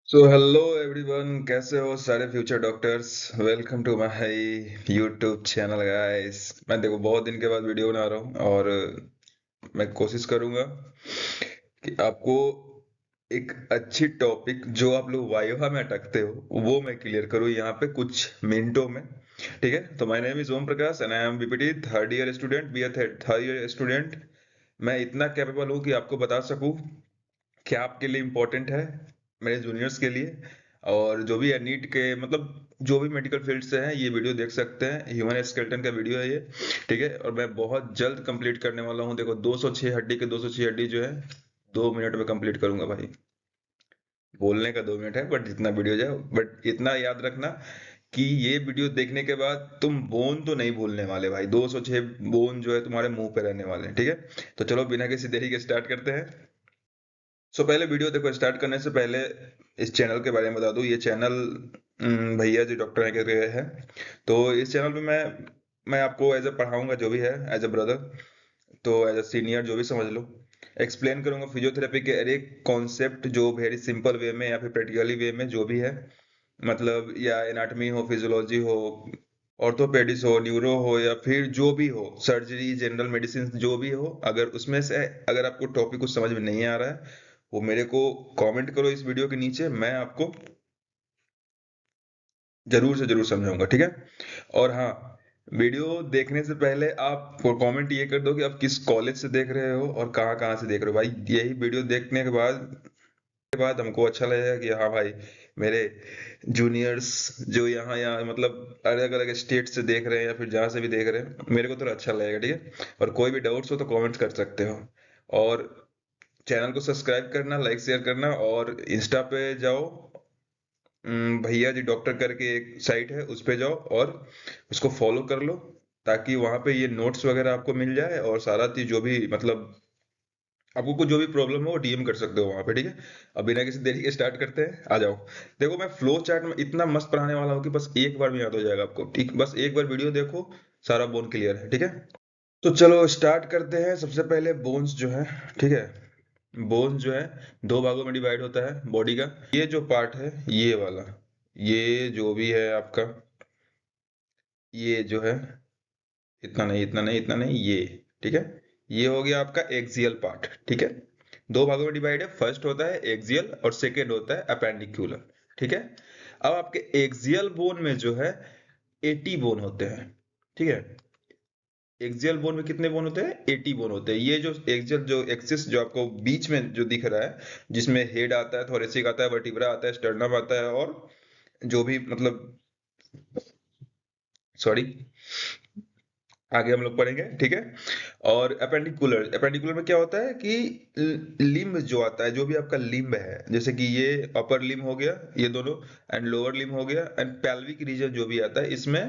So hello everyone, कैसे हो सारे future doctors. Welcome to my YouTube channel guys. मैं देखो बहुत दिन के बाद वीडियो बना रहा हूँ और मैं कोशिश करूँगा कि आपको एक अच्छी टॉपिक जो आप लोग वाइवा में अटकते हो वो मैं क्लियर करूँ यहाँ पे कुछ मिनटों में। ठीक है, तो my name is Om Prakash and I am BPT third year student, B A third year student. मैं इतना कैपेबल हूँ कि आपको बता सकूँ क्या आपके लिए इम्पोर्टेंट है, मेरे जूनियर्स के लिए। और जो भी है नीट के मतलब जो भी मेडिकल फील्ड से हैं ये वीडियो देख सकते हैं। ह्यूमन स्केलेटन का वीडियो है ये। ठीक है, और मैं बहुत जल्द कंप्लीट करने वाला हूँ। देखो 206 हड्डी के 206 हड्डी जो है 2 मिनट में कंप्लीट करूंगा भाई। बोलने का 2 मिनट है बट जितना वीडियो जाए, बट इतना याद रखना कि ये वीडियो देखने के बाद तुम बोन तो नहीं भूलने वाले भाई। 206 बोन जो है तुम्हारे मुंह पे रहने वाले हैं। ठीक है, तो चलो बिना किसी देरी के स्टार्ट करते हैं। पहले वीडियो देखो, स्टार्ट करने से पहले इस चैनल के बारे में बता दूं। ये चैनल भैया जी डॉक्टर हैं करके है। तो इस चैनल पे मैं आपको एज ए पढ़ाऊंगा जो भी है, एज ए ब्रदर, तो एज ए सीनियर जो भी समझ लो। एक्सप्लेन करूंगा फिजियोथेरेपी के हर एक कॉन्सेप्ट जो वेरी सिंपल वे में या फिर प्रैक्टिकली वे में जो भी है। मतलब या एनाटॉमी हो, फिजियोलॉजी हो, ऑर्थोपेडिस हो, न्यूरो हो, या फिर जो भी हो, सर्जरी, जनरल मेडिसिन जो भी हो, अगर उसमें से अगर आपको टॉपिक कुछ समझ में नहीं आ रहा है वो मेरे को कमेंट करो इस वीडियो के नीचे, मैं आपको जरूर से जरूर समझाऊंगा। ठीक है, और हाँ, वीडियो देखने से पहले आप कमेंट ये कर दो कि आप किस कॉलेज से देख रहे हो और कहाँ कहाँ से देख रहे हो भाई। यही वीडियो देखने के बाद हमको अच्छा लगेगा कि हाँ भाई, मेरे जूनियर्स जो यहाँ यहाँ मतलब अलग अलग स्टेट से देख रहे हैं या फिर जहाँ से भी देख रहे हैं, मेरे को थोड़ा अच्छा लगेगा। ठीक है, और कोई भी डाउट्स हो तो कमेंट कर सकते हो। और चैनल को सब्सक्राइब करना, लाइक शेयर करना, और इंस्टा पे जाओ, भैया जी डॉक्टर करके एक साइट है उस पे जाओ और उसको फॉलो कर लो, ताकि वहां पे ये नोट्स वगैरह आपको मिल जाए और सारा चीज जो भी मतलब आपको कुछ जो भी प्रॉब्लम हो वो डीएम कर सकते हो वहां पे। ठीक है, अब बिना किसी देरी के स्टार्ट करते हैं, आ जाओ। देखो मैं फ्लो चार्ट में इतना मस्त पढ़ाने वाला हूँ कि बस एक बार में याद हो जाएगा आपको। ठीक, बस एक बार वीडियो देखो, सारा बोन क्लियर है। ठीक है, तो चलो स्टार्ट करते हैं। सबसे पहले बोन्स जो है, ठीक है, बोन्स जो है दो भागों में डिवाइड होता है बॉडी का। ये जो पार्ट है ये वाला, ये जो भी है आपका, ये जो है, इतना नहीं इतना नहीं इतना नहीं, ये, ठीक है, ये हो गया आपका एक्सियल पार्ट। ठीक है, दो भागों में डिवाइड है। फर्स्ट होता है एक्सियल और सेकेंड होता है अपेंडिकुलर। ठीक है, अब आपके एक्सियल बोन में जो है 80 बोन होते हैं। ठीक है, एक्सियल बोन में कितने बोन होते हैं? 80 बोन होते हैं। ये जो एक्सियल जो एक्सिस जो आपको बीच में जो दिख रहा है, जिसमें हेड आता है, थोरेसिक आता है, वर्टिब्रा आता है, स्टर्नम आता है, और जो भी मतलब, सॉरी, आगे हम लोग पढ़ेंगे। ठीक है, और अपेंडिकुलर, अपेंडिकुलर में क्या होता है कि लिम्ब जो आता है, जो भी आपका लिम्ब है, जैसे कि ये अपर लिम्ब हो गया ये दोनों, एंड लोअर लिम्ब हो गया, एंड पेल्विक रीजन जो भी आता है इसमें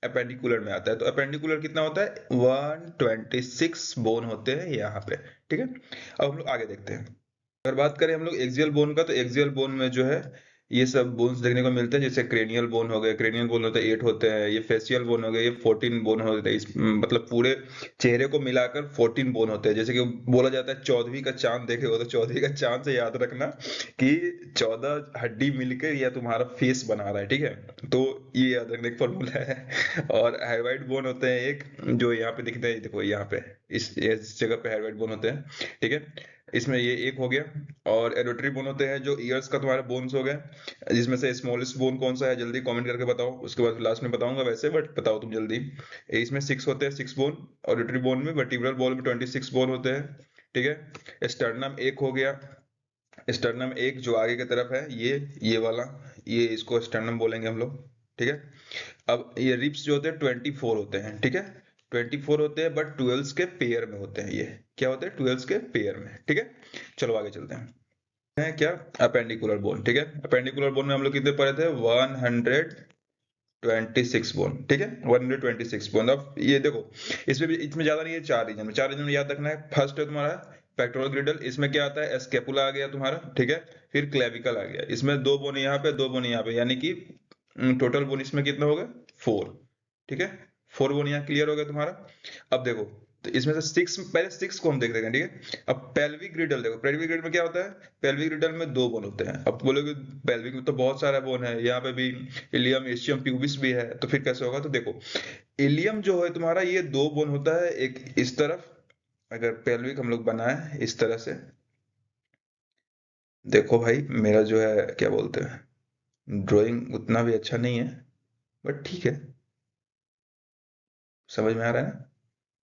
अपेंडिकुलर में आता है। तो अपेंडिकुलर कितना होता है? 126 बोन होते हैं यहाँ पे। ठीक है, अब हम लोग आगे देखते हैं। अगर बात करें हम लोग एक्सियल बोन का, तो एक्सियल बोन में जो है ये सब बोन्स देखने को मिलते हैं। जैसे क्रेनियल बोन हो गए, क्रेनियल बोन होते हैं 8 होते हैं। ये फेशियल बोन हो गए, ये 14 बोन होते हैं। इस मतलब पूरे चेहरे को मिलाकर 14 बोन होते हैं। जैसे कि बोला जाता है 14वीं का चांद देखे हो, तो 14वीं का चांद से याद रखना कि 14 हड्डी मिलकर यह तुम्हारा फेस बना रहा है। ठीक है, तो ये याद रखने का फॉर्मूला है। और हाइवाइड बोन होते हैं एक, जो यहाँ पे दिखते हैं, देखो यहाँ पे इस जगह पे हाइवाइड बोन होते हैं। ठीक है, इसमें ये एक हो गया। और एरोटरी बोन होते हैं जो ईयर्स का तुम्हारा बोन्स हो गए। जिसमें से स्मॉलेस्ट बोन कौन सा है जल्दी कमेंट करके बताओ, उसके बाद लास्ट में बताऊंगा वैसे, बट बताओ तुम जल्दी। इसमें 6 होते हैं, 6 बोन। ऑडिटरी बोन में, वर्टिब्रल बोन में 26 बोन होते हैं। ठीक है, स्टर्नम एक हो गया। स्टर्नम एक जो आगे की तरफ है, ये वाला, ये इसको स्टर्नम बोलेंगे हम लोग। ठीक है, अब ये रिब्स जो होते हैं 24 होते हैं। ठीक है, 24 होते हैं बट 12 के पेयर में होते हैं। ये क्या होते हैं? 12 के पेयर में। ठीक है, चलो आगे चलते हैं। है क्या? Appendicular bone. ठीक है, अपेंडिकुलर बोन में हम लोग कितने पढ़े थे? 126 बोन। ठीक है, 126 बोन। अब ये देखो, इसमें भी इसमें ज्यादा नहीं है, 4 रीजन में, 4 रीजन में याद रखना है। फर्स्ट है तुम्हारा पेक्टोरल ग्रिडल, इसमें क्या आता है? स्कैपुला आ गया तुम्हारा। ठीक है, फिर क्लेविकल आ गया। इसमें 2 बोन यहाँ पे, 2 बोन यहाँ पे, यानी कि टोटल बोन इसमें कितना होगा? 4। ठीक है, 4 बोन यहाँ क्लियर हो गया तुम्हारा। अब देखो तो इसमें से सिक्स, पहले सिक्स को हम देख रहे हैं, ठीक है। अब पेल्विक ग्रिडल देखो, पेल्विक ग्रिडल में क्या होता है, पेल्विक ग्रिडल में दो बोन होते हैं। अब बोलोगे पेल्विक में तो बहुत सारा बोन है, यहाँ पे भी इलियम, इस्चियम, प्यूबिस भी है, तो फिर कैसे होगा। तो देखो इलियम जो है तुम्हारा, ये दो बोन होता है, एक इस तरफ, अगर पेल्विक हम लोग बनाए इस तरह से, देखो भाई मेरा जो है क्या बोलते हैं, ड्राइंग उतना भी अच्छा नहीं है, बट ठीक है, समझ में आ रहा है ना।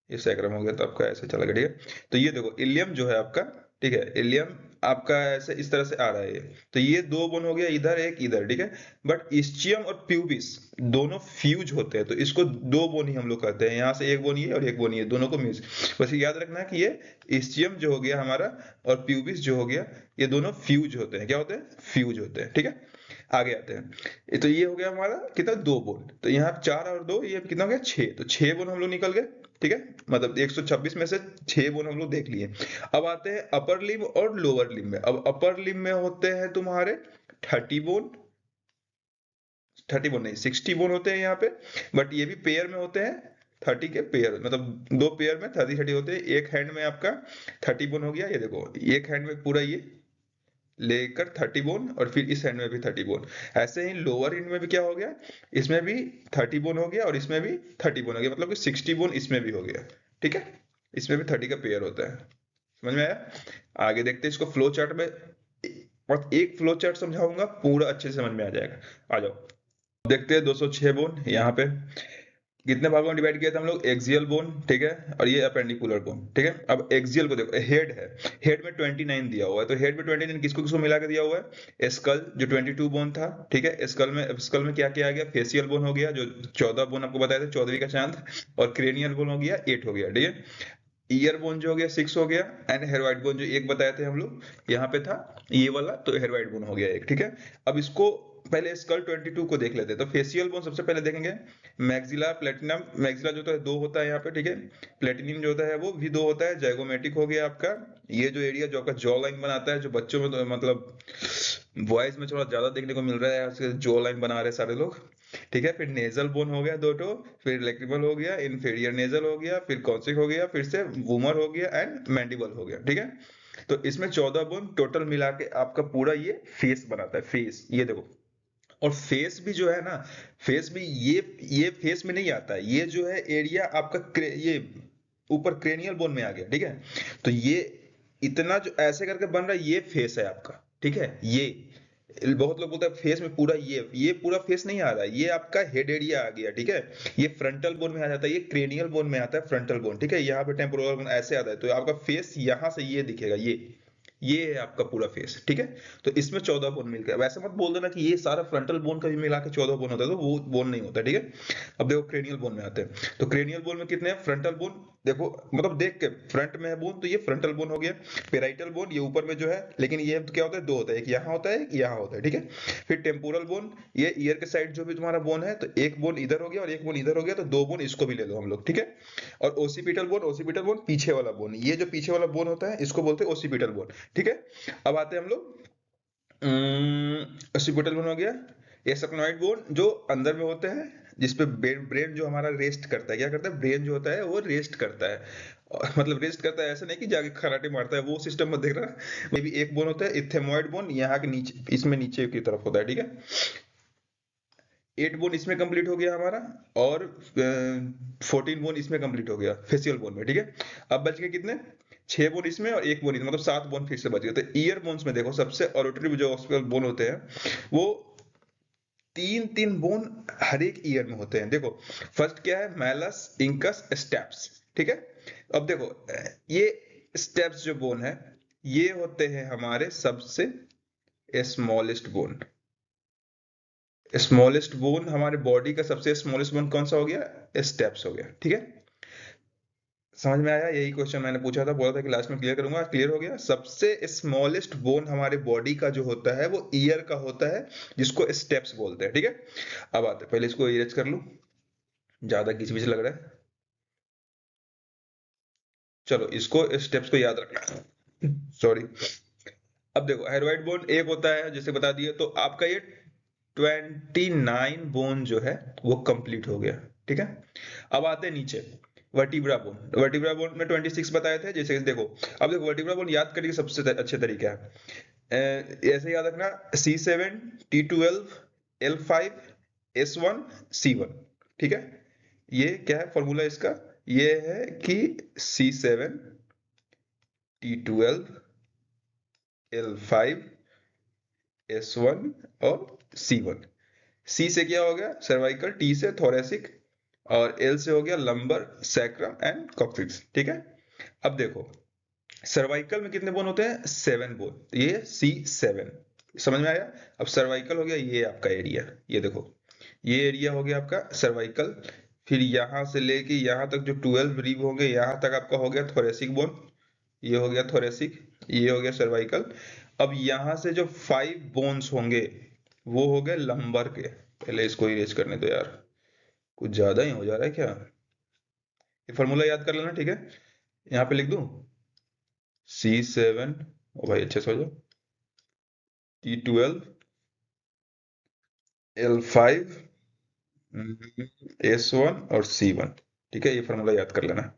ये सैक्रम हो गया तो आपका ऐसे चला गया, ठीक है। तो ये देखो इलियम जो है आपका, ठीक है, इलियम आपका ऐसे इस तरह से आ रहा है ये। तो ये दो बोन हो गया, इधर एक इधर, ठीक है। बट इस्चियम और प्यूबिस दोनों फ्यूज होते हैं, तो इसको दो बोन ही हम लोग कहते हैं। यहाँ से एक बोन ये और एक बोन ये, दोनों को म्यूज, बस ये याद रखना है कि ये इस्चियम जो हो गया हमारा और प्यूबिस जो हो गया, ये दोनों फ्यूज होते हैं। क्या होते हैं, फ्यूज होते हैं, ठीक है। आगे आते हैं, तो ये हो गया हमारा कितना, दो बोन। तो यहाँ चार और दो, ये कितना हो गया, छह। तो छह बोन हम लोग निकल गए, ठीक है। मतलब 126 में से छह बोन हम लोग देख लिए। अब आते हैं अपर लिम्ब और लोअर लिम्ब में। अब अपर लिम्ब में होते हैं तुम्हारे 30 बोन, 30 बोन नहीं 60 बोन होते हैं यहाँ पे। बट ये भी पेयर में होते हैं, 30 के पेयर, मतलब दो पेयर में 30 होते हैं। एक हैंड में आपका 30 बोन हो गया, ये देखो एक हैंड में पूरा ये लेकर 30 बोन, और फिर इस हैंड में भी 30 बोन। ऐसे ही लोअर एंड में भी क्या हो गया, इसमें भी 30 बोन हो गया और इसमें भी 30 बोन हो गया, मतलब कि 60 बोन इसमें भी हो गया, ठीक है। इसमें भी 30 का पेयर होता है, समझ में आया। आगे देखते हैं इसको फ्लो चार्ट में, और एक फ्लो चार्ट समझाऊंगा, पूरा अच्छे से समझ में आ जाएगा। आ जाओ देखते हैं 206 बोन यहाँ पे कितने भागों में डिवाइड किया था हम लोग, एक्सियल बोन, ठीक है, और ये अपेंडिकुलर बोन, ठीक है। अब एक्सियल को देखो, हेड है, हेड में 29 दिया हुआ है, तो हेड में 29 किसको किसको मिला के दिया हुआ है, स्कल जो 22 बोन था, ठीक है। स्कल में क्या क्या आ गया, फेसियल बोन हो गया जो 14 बोन आपको बताया था, 14वीं का चांद, और क्रेनियल बोन हो गया 8 हो गया, ठीक है। ईयर बोन जो हो गया 6 हो गया, एंड हेरोइड बोन जो एक बताए थे हम लोग, यहाँ पे था ये वाला, तो हेरोइड बोन हो गया एक, ठीक है। अब इसको पहले स्कल 22 को देख लेते हैं। तो फेसियल बोन सबसे पहले देखेंगे, मैक्सिला प्लेटिनम, मैक्सिला जो तो है दो होता है यहाँ पे, ठीक है। प्लेटिनियम जो होता है वो भी दो होता है। जाइगोमेटिक हो गया आपका, ये जो एरिया जो आपका जॉ लाइन बनाता है, जो बच्चों में तो मतलब बॉयज में थोड़ा ज्यादा देखने को मिल रहा है आजकल, जॉ लाइन बना रहे हैं सारे लोग, ठीक है। फिर नेजल बोन हो गया दो टो, फिर लेक्रिमल हो गया, इंफीरियर नेजल हो गया, फिर कॉन्सिक हो गया, फिर से वूमर हो गया, एंड मैंडिबल हो गया, ठीक है। तो इसमें 14 बोन टोटल मिला के आपका पूरा ये फेस बनाता है, फेस, ये देखो। और फेस भी जो है ना, फेस भी ये फेस में नहीं आता है, ये जो है एरिया आपका ये ऊपर क्रेनियल बोन में आ गया, ठीक है। तो ये इतना जो ऐसे करके बन रहा है, ये फेस है आपका, ठीक है। ये बहुत लोग बोलते हैं फेस में पूरा, ये पूरा फेस नहीं आ रहा है, ये आपका हेड एरिया आ गया, ठीक है। ये फ्रंटल बोन में आ जाता है, ये क्रेनियल बोन में आता है, फ्रंटल बोन, ठीक है। यहाँ पे टेम्पोरल बोन ऐसे आता है, तो आपका फेस यहाँ से ये दिखेगा, ये है आपका पूरा फेस, ठीक है। तो इसमें 14 बोन मिल गया। वैसे मत बोल देना कि ये सारा फ्रंटल बोन का भी मिला के 14 बोन होता है, तो वो बोन नहीं होता, ठीक है। अब देखो क्रेनियल बोन में आते हैं, तो क्रेनियल बोन में कितने हैं, फ्रंटल बोन देखो, मतलब देख के फ्रंट में है बोन, तो ये फ्रंटल बोन हो गया। पेराइटल बोन ये ऊपर में जो है, लेकिन ये तो क्या होता है, दो होता है, एक यहाँ होता है, एक यहाँ होता है, ठीक है। फिर टेम्पोरल बोन, ये ईयर के साइड जो भी तुम्हारा बोन है, तो एक बोन इधर हो गया और एक बोन इधर हो गया, तो दो बोन इसको भी ले लो हम लोग, ठीक है। और ओसिपिटल बोन पीछे वाला बोन, ये जो पीछे वाला बोन होता है इसको बोलते हैं ओसिपिटल बोन, ठीक है। अब आते हैं हम लोग ओसिपिटल बोन हो गया। ये सक्नोइड बोन जो अंदर में होते हैं, जिसपे ब्रेन जो हमारा रेस्ट करता है, क्या करता है, ब्रेन जो होता है वो रेस्ट करता है। मतलब रेस्ट करता है ऐसा नहीं कि जाके खराटे मारता है, वो सिस्टम मत देख रहा। मे बी एक बोन होता है इथेमॉइड बोन, यहाँ के नीचे, इसमें नीचे की तरफ होता है, ठीक है। 8 बोन इसमें कंप्लीट हो गया हमारा, और 14 बोन इसमें कंप्लीट हो गया फेसियल बोन में, ठीक है। अब बच गए कितने, 6 बोन इसमें और एक बोन इसमें, मतलब 7 बोन फिर से बच गए। तो ईयर बोन्स में देखो, सबसे ऑडिटरी जो बोन होते हैं वो तीन तीन बोन हर एक ईयर में होते हैं। देखो फर्स्ट क्या है, मैलस, इंकस, स्टेप्स, ठीक है। अब देखो ये स्टेप्स जो बोन है, ये होते हैं हमारे सबसे स्मॉलेस्ट बोन। स्मॉलेस्ट बोन हमारे बॉडी का सबसे स्मॉलेस्ट बोन कौन सा हो गया, स्टेप्स हो गया, ठीक है। समझ में आया, यही क्वेश्चन मैंने पूछा था, बोला था कि लास्ट में क्लियर करूंगा, क्लियर हो गया। सबसे स्मॉलेस्ट बोन हमारे बॉडी का जो होता है वो ईयर का होता है, जिसको स्टेप्स बोलते हैं, ठीक है। अब आते पहले इसको इरेज कर लूं, ज्यादा घिच पिच लग रहा है। चलो इसको स्टेप्स को याद रखना, सॉरी। अब देखो हेरोइड बोन एक होता है जैसे बता दिए, तो आपका ये 29 बोन जो है वो कंप्लीट हो गया, ठीक है। अब आते हैं नीचे, वर्टिब्रा बोन, वर्टिब्रा बोन में 26 बताए थे। जैसे कि देखो, अब देखो वर्टिब्रा बोन याद करने के सबसे अच्छे तरीका है, ऐसे याद रखना, C7 T12 L5 S1 C1, ठीक है। ये क्या है फॉर्मूला इसका, ये है कि C7 T12 L5 S1 और C1। C से क्या हो गया सर्वाइकल, T से थोरेसिक, और L से हो गया लंबर, सैक्रम एंड कॉक्सिक्स, ठीक है। अब देखो सर्वाइकल में कितने बोन होते हैं, 7 बोन, ये C7, समझ में आया। अब सर्वाइकल हो गया ये आपका एरिया, ये देखो ये एरिया हो गया आपका सर्वाइकल। फिर यहां से लेके यहां तक जो 12 रिब होंगे, यहां तक आपका हो गया थोरेसिक बोन, ये हो गया थोरेसिक, ये हो गया सर्वाइकल। अब यहां से जो 5 बोन्स होंगे वो हो गए लंबर के। पहले इसको इरेज करने दो यार, कुछ ज्यादा ही हो जा रहा है क्या। ये फॉर्मूला याद कर लेना, ठीक है। यहाँ पे लिख दूं C7, ओ भाई अच्छे से हो जाओ, T12 L5 S1 और C1, ठीक है। ये फॉर्मूला याद कर लेना,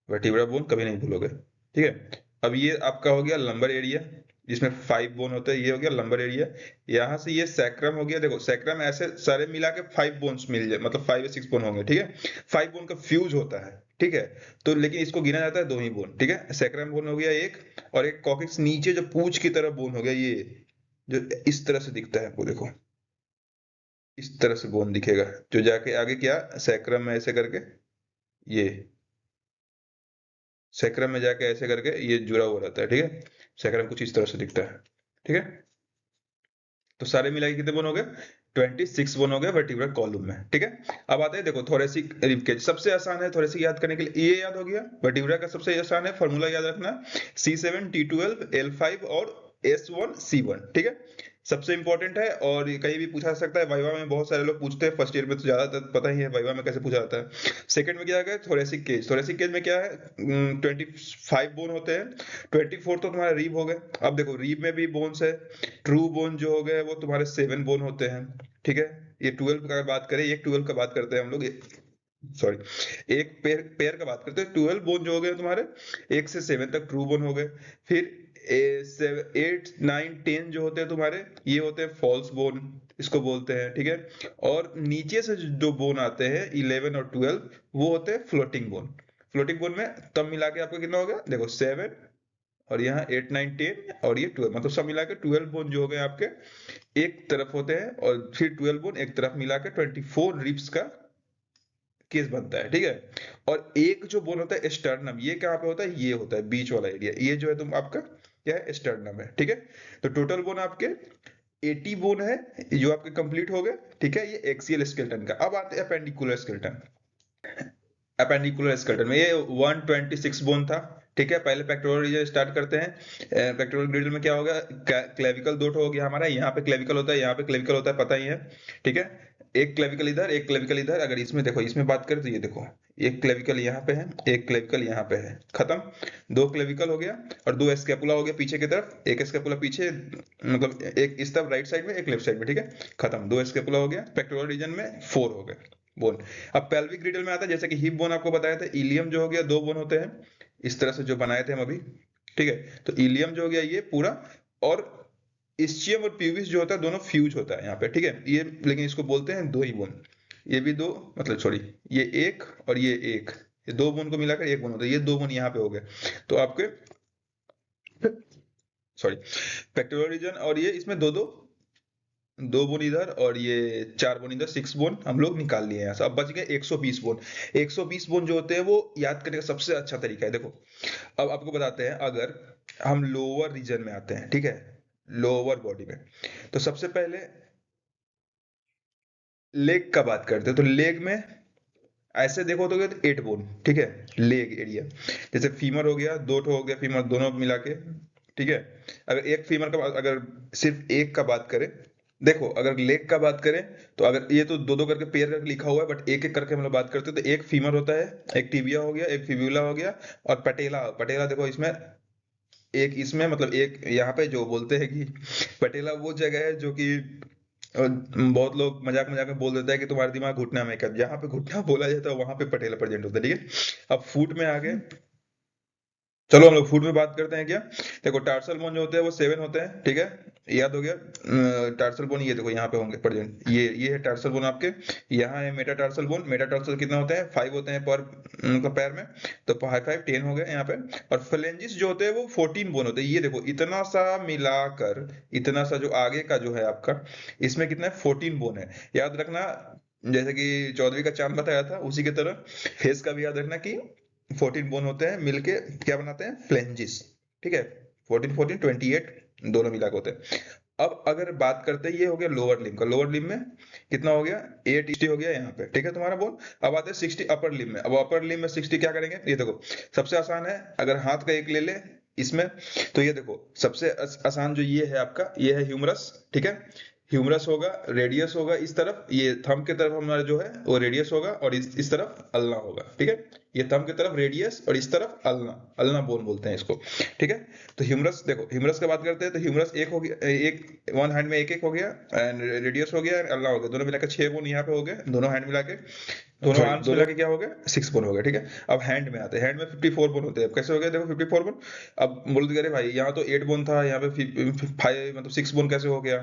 वर्टिब्रा बोन कभी नहीं भूलोगे, ठीक है। अब ये आपका हो गया लंबर एरिया, जिसमें 5 बोन होते हैं, ये हो गया लंबर एरिया। यहाँ से ये सैक्रम हो गया, देखो सैक्रम ऐसे सारे मिला के 5 बोन्स मिल जाए, मतलब 5 या 6 बोन होंगे, ठीक है। 5 बोन का फ्यूज होता है, ठीक है। तो लेकिन इसको गिना जाता है 2 ही बोन, ठीक है। सैक्रम बोन हो गया एक, और एक कॉकिक्स नीचे जो पूंछ की तरफ बोन हो गया, ये जो इस तरह से दिखता है, वो देखो इस तरह से बोन दिखेगा, जो जाके आगे क्या सैक्रम में ऐसे करके, ये सैक्रम में जाके ऐसे करके ये जुड़ा हुआ रहता है, ठीक है। सैक्रम कुछ इस तरह से दिखता है, ठीक है। तो सारे मिला के कितने बोन हो गए, 26 बोन हो गए वर्टिब्रल कॉलम में, ठीक है। अब आते हैं देखो थोरेसिक रिबकेज, सबसे आसान है थोरेसिक याद करने के लिए, ये याद हो गया वर्टिब्रा का सबसे आसान है, फॉर्मूला याद रखना C7 T12 L5 और S1 C1, ठीक है। सबसे इंपॉर्टेंट है, और ये कहीं भी पूछा जा सकता है, वाइवा में बहुत सारे लोग पूछते हैं, फर्स्ट ईयर में तो ज्यादातर पता ही है वाइवा में कैसे पूछा जाता है। सेकंड में क्या है थोरेसिक केज, थोरेसिक केज में क्या है 25 बोन होते हैं, 24 तो तुम्हारा रीब हो गए। अब देखो रीब में भी बोन्स है, ट्रू बोन जो हो गए वो तुम्हारे 7 बोन होते हैं, ठीक है। ये 12 का बात करें, एक 12 का बात करते हैं हम लोग, सॉरी एक पेयर पेयर का बात करते हैं। 12 बोन जो हो गए तुम्हारे 1 से 7 तक ट्रू बोन हो गए। फिर 8 9 10 जो होते हैं तुम्हारे, ये होते हैं फॉल्स बोन, इसको बोलते हैं, ठीक है। और नीचे से जो बोन आते हैं 11 और 12, वो होते हैं फ्लोटिंग बोन। फ्लोटिंग बोन में तब मिला के आपका कितना हो गया, देखो 7 और यहाँ 8 9 10 और ये 12, मतलब सब मिला के 12 बोन जो हो गए आपके एक तरफ होते हैं, और फिर 12 बोन एक तरफ मिला के 24 रिब्स का केस बनता है, ठीक है। और एक जो बोन होता है स्टर्नम, ये कहाँ पे होता है, ये होता है बीच वाला एरिया, ये जो है तुम आपका क्या है स्टर्नम है, ठीक है। तो टोटल बोन आपके 80 बोन है जो आपके कंप्लीट हो गए, ठीक है। ये एक्सियल स्केलेटन का। अब आते हैं अपेंडिकुलर स्केलेटन। अपेंडिकुलर स्केलेटन में ये 126 बोन था, ठीक है। पहले पेक्टोरल रीजन स्टार्ट करते हैं। पेक्टोरल रीजन में क्या होगा, क्लेविकल दो हो गया हमारा, यहाँ पे क्लेविकल होता है, यहाँ पे क्लेविकल होता है, पता ही है, ठीक है। एक क्लेविकल इधर, एक क्लेविकल इधर। अगर इसमें देखो, इसमें बात करें तो ये देखो एक क्लेविकल यहाँ पे है, एक क्लेविकल यहाँ पे है, खत्म। 2 क्लेविकल हो गया और 2 स्कैपुला हो गया पीछे की तरफ, एक स्कैपुला पीछे, मतलब एक इस तरफ राइट साइड में, एक लेफ्ट साइड में, ठीक है। खत्म, 2 स्कैपुला हो गया। पेक्टोरल रीजन में 4 हो गए बोन। अब पेल्विक रीजन में आता है, जैसे कि हिप बोन आपको बताया था, इलियम जो हो गया 2 बोन होते हैं, इस तरह से जो बनाए थे हम अभी, ठीक है। तो इलियम जो हो गया ये पूरा, और इस्चियम और प्यूबिस जो होता है दोनों फ्यूज होता है यहाँ पे, ठीक है। ये लेकिन इसको बोलते हैं 2 ही बोन, ये भी 2, मतलब सॉरी ये एक और ये एक, ये 2 बोन को मिलाकर 1 बोन होता है, ये 2 बोन यहाँ पे हो गए। तो आपके सॉरी पेक्टोरल रीजन, और ये इसमें दो बोन इधर और ये 4 बोन इधर, 6 बोन हम लोग निकाल लिए यहाँ से। अब बच गए 120 बोन। 120 बोन जो होते हैं वो याद करने का सबसे अच्छा तरीका है, देखो अब आपको बताते हैं। अगर हम लोअर रीजन में आते हैं, ठीक है, लोअर बॉडी में, तो सबसे पहले लेग का बात करते हैं। तो लेग में ऐसे देखो तो 8 बोन, ठीक है, लेग एरिया। जैसे फीमर हो गया, 2 ठो हो गया फीमर, दोनों मिला के, ठीक है। अगर एक फीमर का, अगर सिर्फ एक का बात करें, देखो अगर लेग का बात करें, तो अगर ये तो 2 2 करके पेयर करके लिखा हुआ है, बट एक एक करके हम लोग बात करते हैं। तो एक फीमर होता है, एक टिबिया हो गया, एक फिब्यूला हो गया, और पटेला। पटेला देखो इसमें, एक इसमें, मतलब एक यहाँ पे जो बोलते हैं कि पटेला वो जगह है जो कि और बहुत लोग मजाक मजाक में बोल देता है कि तुम्हारा दिमाग घुटना में है, जहाँ पे घुटना बोला जाता है वहां पे पटेला प्रेजेंट होता है, ठीक है। अब फूड में आ गए, चलो हम लोग फूड में बात करते हैं क्या। देखो टार्सल बोन जो होते हैं वो 7 होते हैं, ठीक है, याद हो गया। टार्सल बोन ये देखो यहाँ पे होंगे प्रेजेंट, ये है टार्सल बोन आपके। यहाँ है Meta tarsal bone, Meta tarsal कितना होते हैं, 5 होते हैं पर उनका पैर में। तो 5 10 हो गए यहाँ पे। और फ्लेंजिस जो होते हैं वो 14 बोन होते हैं, ये देखो इतना सा मिलाकर, इतना सा जो आगे का जो है आपका, इसमें कितना है, 14 बोन है। याद रखना, जैसे कि चौधरी का चांद बताया था उसी की तरह फेस का भी याद रखना कि 14 बोन होते हैं मिलके क्या बनाते हैं, फ्लेंजिस, ठीक है। 14 14 28 दोनों मिला के होते हैं। अब अगर बात करते हैं, ये हो गया लोअर लिम्ब का, लोअर लिम्ब में कितना हो गया, 8 60 हो गया यहाँ पे, ठीक है तुम्हारा बोन। अब आते हैं 60 अपर लिम्ब में। अब अपर लिम्ब में 60 क्या करेंगे, ये देखो सबसे आसान है, अगर हाथ का एक ले ले इसमें, तो ये देखो सबसे आसान जो ये है आपका, ये है ह्यूमरस, ठीक है। ह्यूमरस होगा, रेडियस होगा इस तरफ, ये थंब की तरफ हमारा जो है वो रेडियस होगा, और इस तरफ अल्ना होगा, ठीक है। ये थंब की तरफ रेडियस और इस तरफ अल्ना, अल्ना बोन बोलते हैं इसको, ठीक है। तो ह्यूमरस देखो, ह्यूमरस की बात करते हैं तो ह्यूमरस एक हो गया, एक वन हैंड में एक एक हो गया, एंड रेडियस हो गया, अल्ना हो गया, दोनों मिलाकर 6 बोन यहाँ पे हो गए, दोनों हैंड मिला के, दोनों आर्म्स मिला के क्या हो गया, 6 बोन हो गया, ठीक है। अब हैंड में आते हैं, हैंड में 54 बोन होते हैं। अब कैसे हो गया देखो 54 बोन। अब बोल दे भाई यहाँ तो 8 बोन था, यहाँ पे 5 मतलब 6 बोन कैसे हो गया।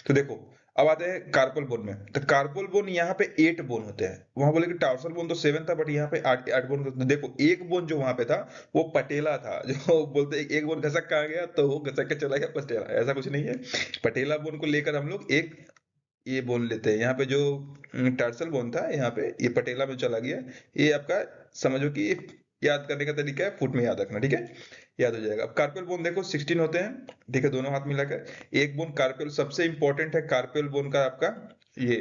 तो देखो अब आते हैं कार्पल बोन में, तो कार्पल बोन यहाँ पे 8 बोन होते हैं, वहां बोले कि टार्सल बोन तो 7 था, बट यहाँ पे 8 बोन होते हैं। देखो एक बोन जो वहां पे था वो पटेला था, जो बोलते हैं एक बोन घसक कहाँ गया, तो वो घसक के चला गया पटेला, ऐसा कुछ नहीं है। पटेला बोन को लेकर हम लोग एक ये बोन लेते हैं, यहाँ पे जो टार्सल बोन था यहाँ पे ये पटेला में चला गया। ये आपका समझो कि याद करने का तरीका है, फुट में याद रखना, ठीक है, याद हो जाएगा। अब कार्पेल बोन देखो 16 होते हैं, ठीक है, दोनों हाथ मिलाकर एक बोन कार्पेल, सबसे इंपॉर्टेंट है कार्पेल बोन का आपका ये।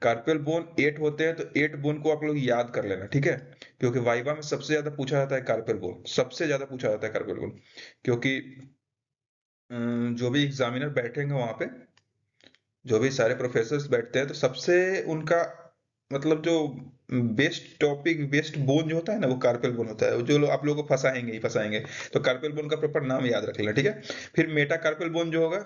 कार्पेल बोन 8 होते हैं, तो 8 बोन को आप लोग याद कर लेना, ठीक है। क्योंकि वाइवा में सबसे ज्यादा पूछा जाता है कार्पेल बोन, सबसे ज्यादा पूछा जाता है कार्पेल बोन, क्योंकि जो भी एग्जामिनर बैठेंगे वहां पे, जो भी सारे प्रोफेसर्स बैठते हैं, तो सबसे उनका मतलब जो बेस्ट टॉपिक, बेस्ट बोन जो होता है ना, वो कार्पेल बोन होता है, जो लोग आप लोगों को फंसाएंगे ही फंसाएंगे। तो कार्पेल बोन का प्रॉपर नाम याद रख लेना, ठीक है। फिर मेटा कार्पेल बोन जो होगा,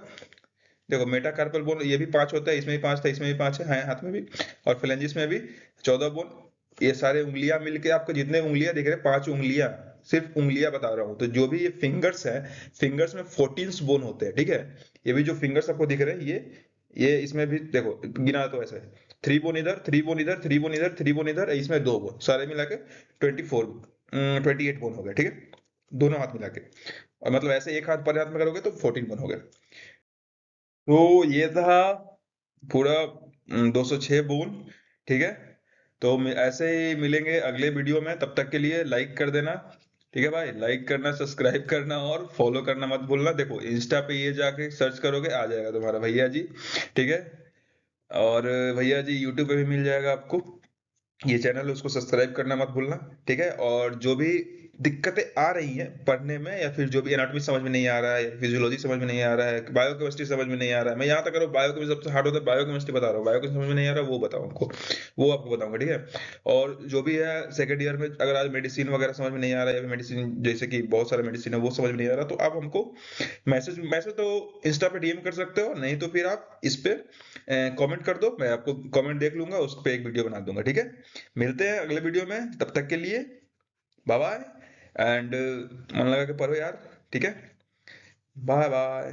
देखो मेटा कार्पेल बोन ये भी 5 होता है, इसमें भी 5 था, इसमें भी 5 है, हाथ में भी। और फ्लेंजिस में भी 14 बोन। ये सारे उंगलियां मिलके आपको जितने उंगलियां दिख रहे हैं, 5 उंगलियां, सिर्फ उंगलियां बता रहा हूँ, तो जो भी ये फिंगर्स है, फिंगर्स में 14 बोन होते हैं, ठीक है। ये भी जो फिंगर्स आपको दिख रहे हैं, ये इसमें भी देखो गिना तो ऐसा है, 3 बोन इधर, 3 बोन इधर, 3 बोन इधर, 3 बोन इधर, इसमें 2 बोन, सारे मिला के 24 28 बोन हो गए, ठीक है, दोनों हाथ मिला के। और मतलब ऐसे एक हाथ पर हाथ में करोगे तो 14 बोन हो गए। तो ये था पूरा 206 बोन, ठीक है। तो ऐसे ही मिलेंगे अगले वीडियो में, तब तक के लिए लाइक कर देना, ठीक है भाई, लाइक करना, सब्सक्राइब करना और फॉलो करना मत भूलना। देखो इंस्टा पे ये जाके सर्च करोगे आ जाएगा तुम्हारा भैया जी, ठीक है। और भैया जी यूट्यूब पे भी मिल जाएगा आपको, ये चैनल उसको सब्सक्राइब करना मत भूलना, ठीक है। और जो भी दिक्कतें आ रही हैं पढ़ने में, या फिर जो भी एनाटॉमी समझ में नहीं आ रहा है, फिजियोलॉजी समझ में नहीं आ रहा है, बायोकेमिस्ट्री समझ में नहीं आ रहा है, मैं यहाँ तक करो बायोकेमिस्ट्री सबसे हार्ड होता है, बायोकेमिस्ट्री बता रहा हूँ, बायोकेमिस्ट्री समझ में नहीं आ रहा वो बताओ हमको, वो आपको बताऊंगा, ठीक है। और जो भी है सेकेंड ईयर में अगर आज मेडिसिन वगैरह समझ में नहीं आ रहा है, या मेडिसिन जैसे कि बहुत सारा मेडिसिन है वो समझ में नहीं आ रहा, तो आप हमको मैसेज मैसेज तो इंस्टा पे डीएम कर सकते हो, नहीं तो फिर आप इस पे कमेंट कर दो, मैं आपको कमेंट देख लूंगा, उस पे एक वीडियो बना दूंगा, ठीक है। मिलते हैं अगले वीडियो में, तब तक के लिए बाय बाय। एंड मन लगा के पढ़ो यार, ठीक है, बाय बाय।